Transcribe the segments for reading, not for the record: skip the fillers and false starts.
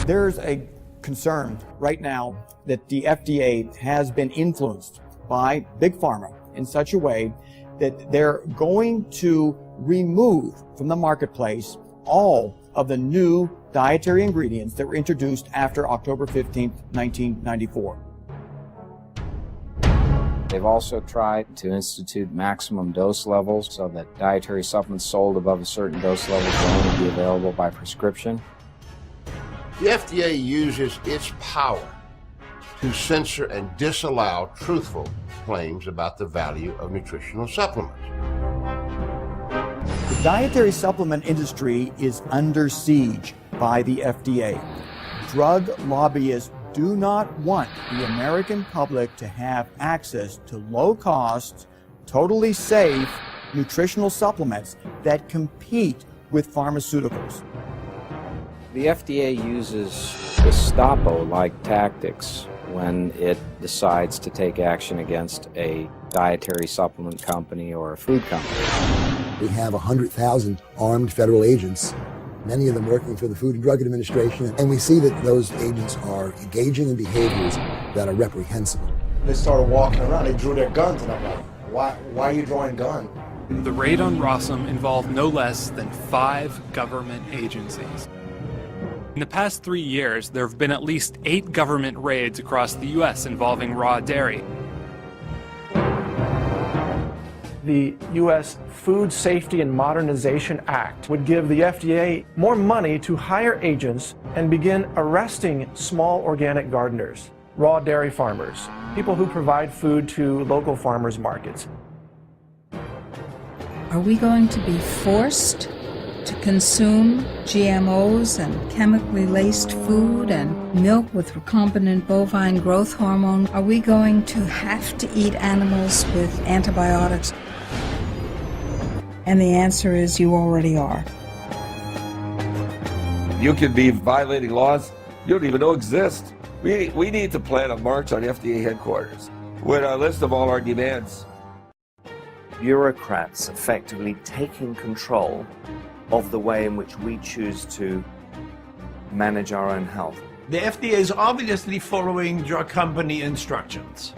There's a concern right now that the FDA has been influenced by Big Pharma in such a way that they're going to remove from the marketplace all of the new dietary ingredients that were introduced after October 15, 1994. They've also tried to institute maximum dose levels so that dietary supplements sold above a certain dose level will only be available by prescription. The FDA uses its power to censor and disallow truthful claims about the value of nutritional supplements. The dietary supplement industry is under siege by the FDA. Drug lobbyists do not want the American public to have access to low-cost, totally safe nutritional supplements that compete with pharmaceuticals. The FDA uses Gestapo-like tactics when it decides to take action against a dietary supplement company or a food company. We have 100,000 armed federal agents, many of them working for the Food and Drug Administration, and we see that those agents are engaging in behaviors that are reprehensible. They started walking around, they drew their guns, and I'm like, why are you drawing guns? The raid on Rossum involved no less than 5 government agencies. In the past 3 years, there have been at least 8 government raids across the U.S. involving raw dairy. The U.S. Food Safety and Modernization Act would give the FDA more money to hire agents and begin arresting small organic gardeners, raw dairy farmers, people who provide food to local farmers markets. Are we going to be forced to consume GMOs and chemically laced food and milk with recombinant bovine growth hormone? Are we going to have to eat animals with antibiotics? And the answer is you already are. You could be violating laws you don't even know exist. We need to plan a march on FDA headquarters with a list of all our demands. Bureaucrats effectively taking control of the way in which we choose to manage our own health. The FDA is obviously following drug company instructions.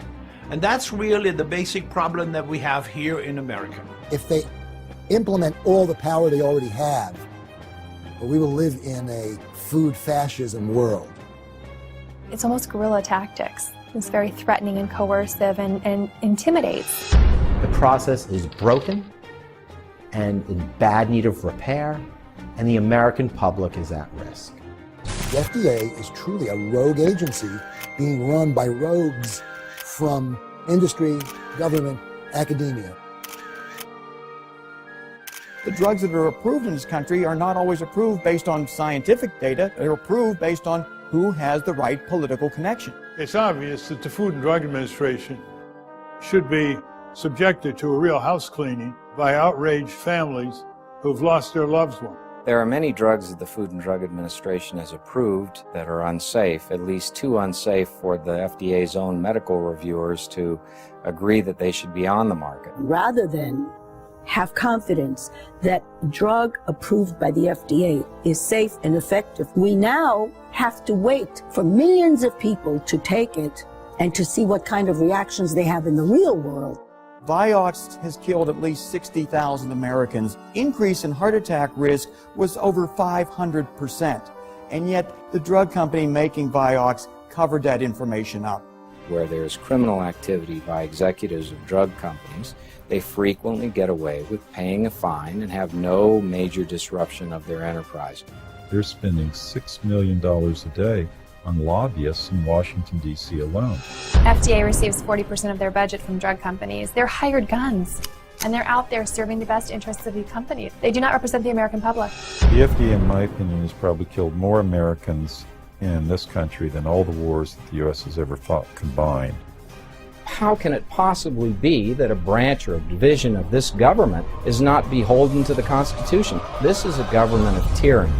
And that's really the basic problem that we have here in America. If they implement all the power they already have, we will live in a food fascism world. It's almost guerrilla tactics. It's very threatening and coercive and intimidates. The process is broken and in bad need of repair, and the American public is at risk. The FDA is truly a rogue agency being run by rogues from industry, government, academia. The drugs that are approved in this country are not always approved based on scientific data. They're approved based on who has the right political connection. It's obvious that the Food and Drug Administration should be subjected to a real house cleaning by outraged families who've lost their loved one. There are many drugs that the Food and Drug Administration has approved that are unsafe, at least too unsafe for the FDA's own medical reviewers to agree that they should be on the market. Rather than have confidence that a drug approved by the FDA is safe and effective, we now have to wait for millions of people to take it and to see what kind of reactions they have in the real world. Vioxx has killed at least 60,000 Americans. Increase in heart attack risk was over 500%. And yet the drug company making Vioxx covered that information up. Where there's criminal activity by executives of drug companies, they frequently get away with paying a fine and have no major disruption of their enterprise. They're spending $6 million a day on lobbyists in Washington, D.C. alone. FDA receives 40% of their budget from drug companies. They're hired guns, and they're out there serving the best interests of the companies. They do not represent the American public. The FDA, in my opinion, has probably killed more Americans in this country than all the wars that the U.S. has ever fought combined. How can it possibly be that a branch or a division of this government is not beholden to the Constitution? This is a government of tyranny.